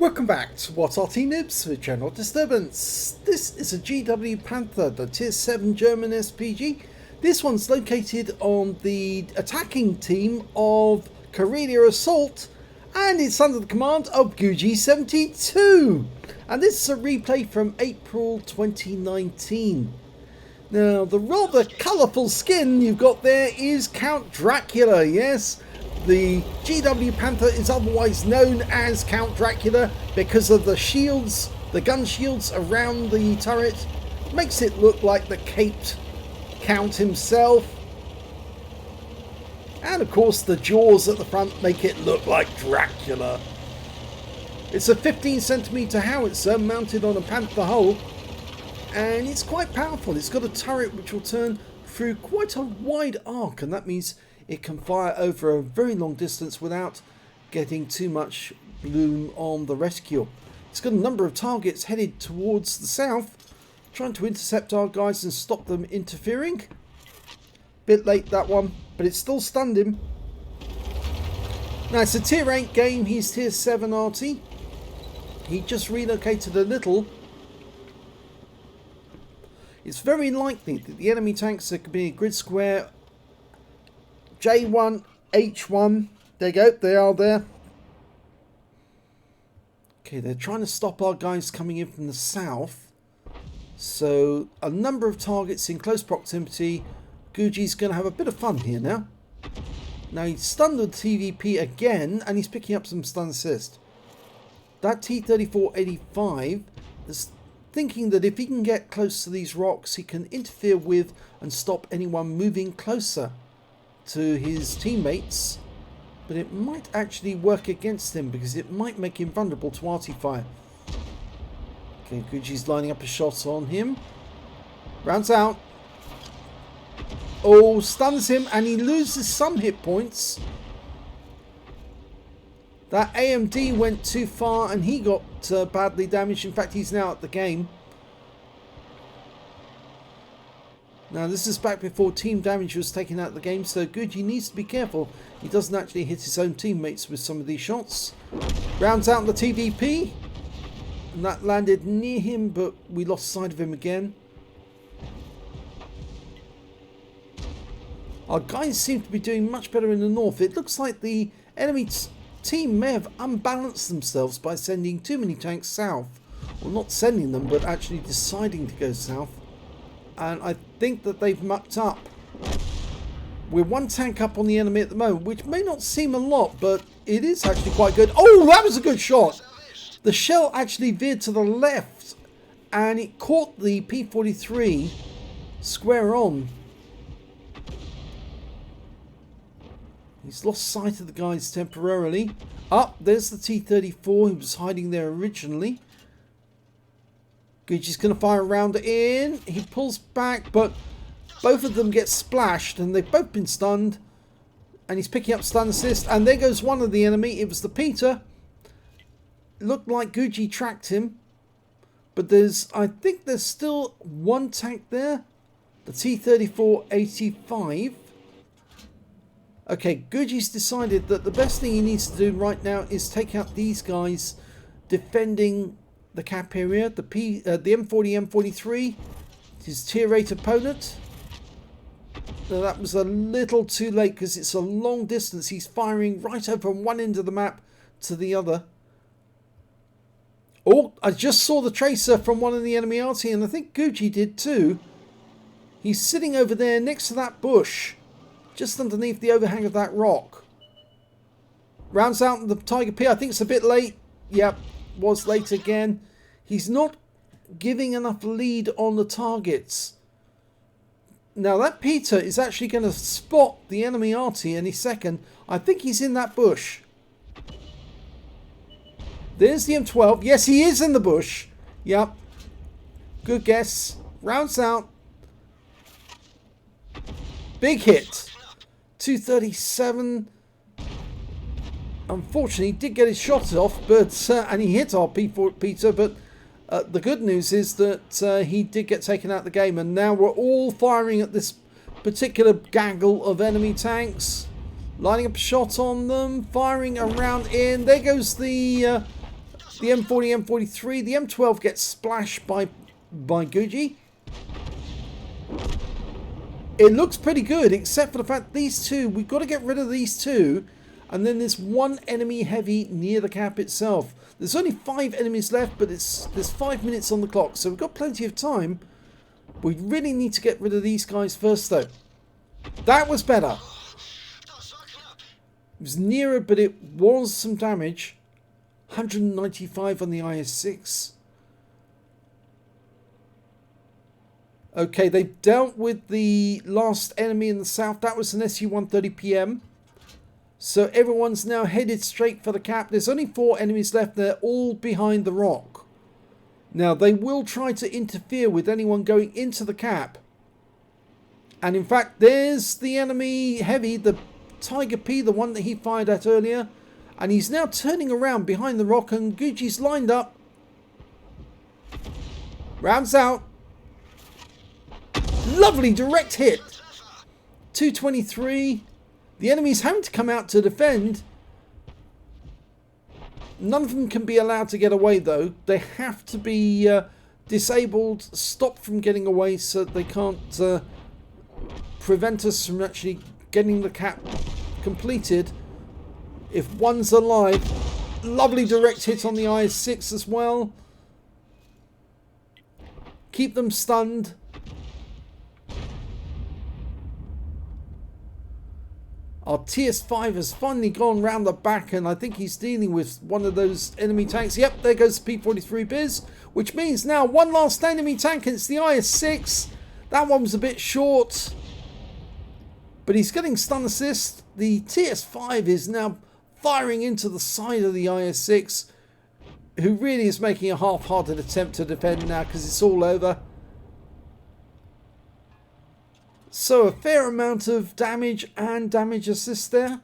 Welcome back to What Arty Noobs with General Disturbance. This is a GW Panther, the Tier 7 German SPG. This one's located on the attacking team of Karelia Assault, and it's under the command of GW72. And this is a replay from April 2019. Now, the rather colourful skin you've got there is Count Dracula, yes. The GW Panther is otherwise known as Count Dracula because of the shields, the gun shields around the turret. Makes it look like the caped Count himself. And of course the jaws at the front make it look like Dracula. It's a 15cm howitzer mounted on a Panther hull, and it's quite powerful. It's got a turret which will turn through quite a wide arc, and that means it can fire over a very long distance without getting too much bloom on the reticule. It's got a number of targets headed towards the south, trying to intercept our guys and stop them interfering. Bit late that one, but it still stunned him. Now it's a tier 8 game, he's tier 7 Arty. He just relocated a little. It's very likely that the enemy tanks are going to be a grid square J1, H1, there you go, they are there. Okay, they're trying to stop our guys coming in from the south. So, a number of targets in close proximity. Guji's going to have a bit of fun here now. Now, he's stunned with TVP again, and he's picking up some stun assist. That T-3485 is thinking that if he can get close to these rocks, he can interfere with and stop anyone moving closer to his teammates, but it might actually work against him because it might make him vulnerable to arty fire. Okay, Guji's lining up a shot on him. Rounds out. Oh, stuns him, and he loses some hit points. That AMD went too far and he got badly damaged. In fact, he's now at the game. Now, this is back before team damage was taken out of the game, so Guji needs to be careful he doesn't actually hit his own teammates with some of these shots. Rounds out the TVP, and that landed near him, but we lost sight of him again. Our guys seem to be doing much better in the north. It looks like the enemy team may have unbalanced themselves by sending too many tanks south. Well, not sending them, but actually deciding to go south. And I think that they've mucked up. We're one tank up on the enemy at the moment, which may not seem a lot, but it is actually quite good. Oh, that was a good shot. The shell actually veered to the left, and it caught the P-43 square on. He's lost sight of the guys temporarily. Up, there's the T-34 who was hiding there originally. Guji's going to fire a round in. He pulls back, but both of them get splashed, and they've both been stunned. And he's picking up stun assist, and there goes one of the enemy. It was the Peter. It looked like Guji tracked him, but I think there's still one tank there. The T-3485. Okay, Guji's decided that the best thing he needs to do right now is take out these guys defending the cap area. The M40, M43, his tier 8 opponent. Now that was a little too late because it's a long distance. He's firing right over from one end of the map to the other. Oh, I just saw the tracer from one of the enemy Arty, and I think Guji did too. He's sitting over there next to that bush, just underneath the overhang of that rock. Rounds out the Tiger P. I think it's a bit late. Yep, was late again. He's not giving enough lead on the targets. Now that Peter is actually going to spot the enemy Arty any second. I think he's in that bush. There's the M12. Yes, he is in the bush. Yep. Good guess. Rounds out. Big hit. 237. Unfortunately, he did get his shot off, but and he hit our Peter, but the good news is that he did get taken out of the game, and now we're all firing at this particular gaggle of enemy tanks. Lining up a shot on them, firing a round in. There goes the the M40, M43. The M12 gets splashed by Guji. It looks pretty good, except for the fact these two, we've got to get rid of these two. And then there's one enemy heavy near the cap itself. There's only 5 enemies left, but there's 5 minutes on the clock. So we've got plenty of time. We really need to get rid of these guys first, though. That was better. It was nearer, but it was some damage. 195 on the IS-6. Okay, they've dealt with the last enemy in the south. That was an SU-130PM. So everyone's now headed straight for the cap. There's only 4 enemies left. They're all behind the rock. Now, they will try to interfere with anyone going into the cap. And in fact, there's the enemy heavy, the Tiger P, the one that he fired at earlier. And he's now turning around behind the rock, and Guji's lined up. Rounds out. Lovely direct hit. 223. The enemy's having to come out to defend. None of them can be allowed to get away, though. They have to be disabled, stopped from getting away, so they can't prevent us from actually getting the cap completed. If one's alive, lovely direct hit on the IS-6 as well. Keep them stunned. Our TS5 has finally gone round the back, and I think he's dealing with one of those enemy tanks. Yep, there goes the P-43 Biz, which means now one last enemy tank, and it's the IS-6. That one was a bit short, but he's getting stun assist. The TS5 is now firing into the side of the IS-6, who really is making a half-hearted attempt to defend now because it's all over. So a fair amount of damage and damage assist there.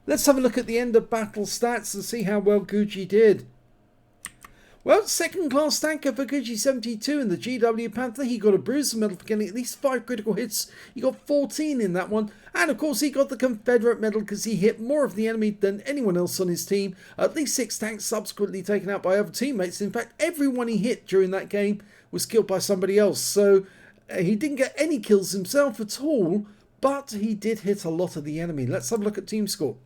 Let's have a look at the end of battle stats and see how well Guji did. Well, second class tanker for Guji 72 in the GW Panther. He got a bruiser medal for getting at least 5 critical hits. He got 14 in that one. And of course he got the Confederate medal because he hit more of the enemy than anyone else on his team. At least 6 tanks subsequently taken out by other teammates. In fact, everyone he hit during that game was killed by somebody else. So he didn't get any kills himself at all, but he did hit a lot of the enemy. Let's have a look at team score.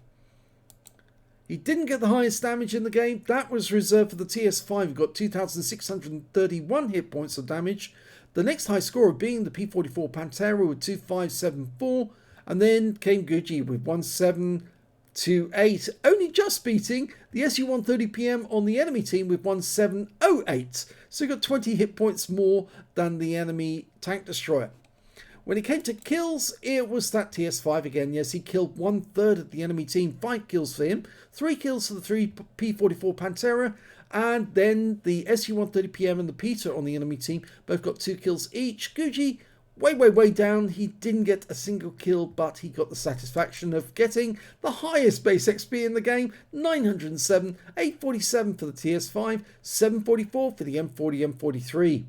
He didn't get the highest damage in the game. That was reserved for the TS5, who got 2,631 hit points of damage. The next high scorer being the P-44 Panther with 2,574. And then came Guji with 1,728. Only just beating the SU-130PM on the enemy team with 1,708. So he got 20 hit points more than the enemy tank destroyer. When it came to kills, it was that TS5 again. Yes, he killed 1/3 of the enemy team. 5 kills for him. 3 kills for the 3 P-44 Pantera. And then the SU-130PM and the Peter on the enemy team both got 2 kills each. Guji, way down. He didn't get a single kill, but he got the satisfaction of getting the highest base XP in the game. 907, 847 for the TS5, 744 for the M40, M43.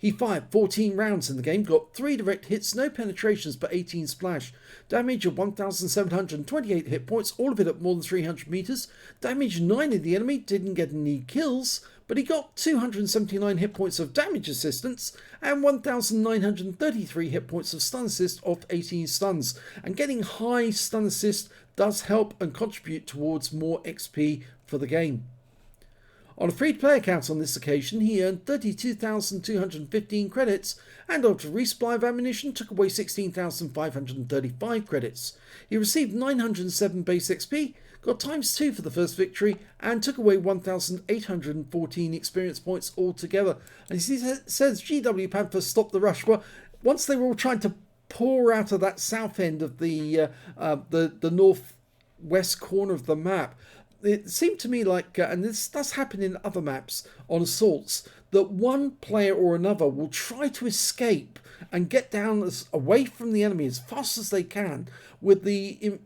He fired 14 rounds in the game, got 3 direct hits, no penetrations, but 18 splash. Damage of 1,728 hit points, all of it at more than 300 meters. Damage 9 of the enemy, didn't get any kills, but he got 279 hit points of damage assistance and 1,933 hit points of stun assist off 18 stuns. And getting high stun assist does help and contribute towards more XP for the game. On a free-to-play account on this occasion, he earned 32,215 credits, and after resupply of ammunition took away 16,535 credits. He received 907 base XP, got ×2 for the first victory, and took away 1,814 experience points altogether. And he says GW Panther stopped the rush. Well, once they were all trying to pour out of that south end of the northwest corner of the map, it seemed to me like, and this does happen in other maps on assaults, that one player or another will try to escape and get down away from the enemy as fast as they can, with the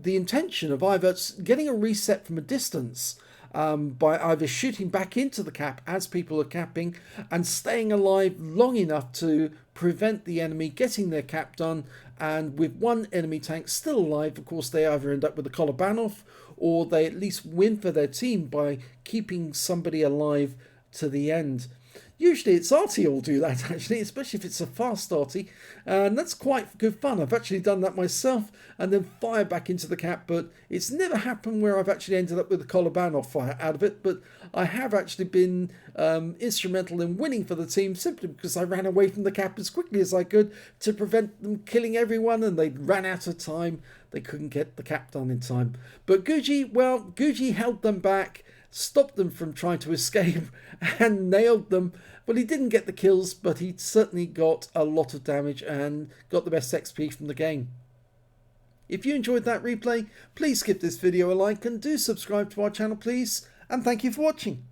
intention of either getting a reset from a distance by either shooting back into the cap as people are capping and staying alive long enough to prevent the enemy getting their cap done. And with one enemy tank still alive, of course, they either end up with the collar ban off, or they at least win for their team by keeping somebody alive to the end. Usually it's Arty who'll do that, actually, especially if it's a fast Arty, and that's quite good fun. I've actually done that myself and then fired back into the cap, but it's never happened where I've actually ended up with a collar off fire out of it, but I have actually been instrumental in winning for the team simply because I ran away from the cap as quickly as I could to prevent them killing everyone, and they ran out of time. They couldn't get the cap done in time. But Guji held them back, stopped them from trying to escape, and nailed them. Well, he didn't get the kills, but he certainly got a lot of damage and got the best XP from the game. If you enjoyed that replay, please give this video a like and do subscribe to our channel, please. And thank you for watching.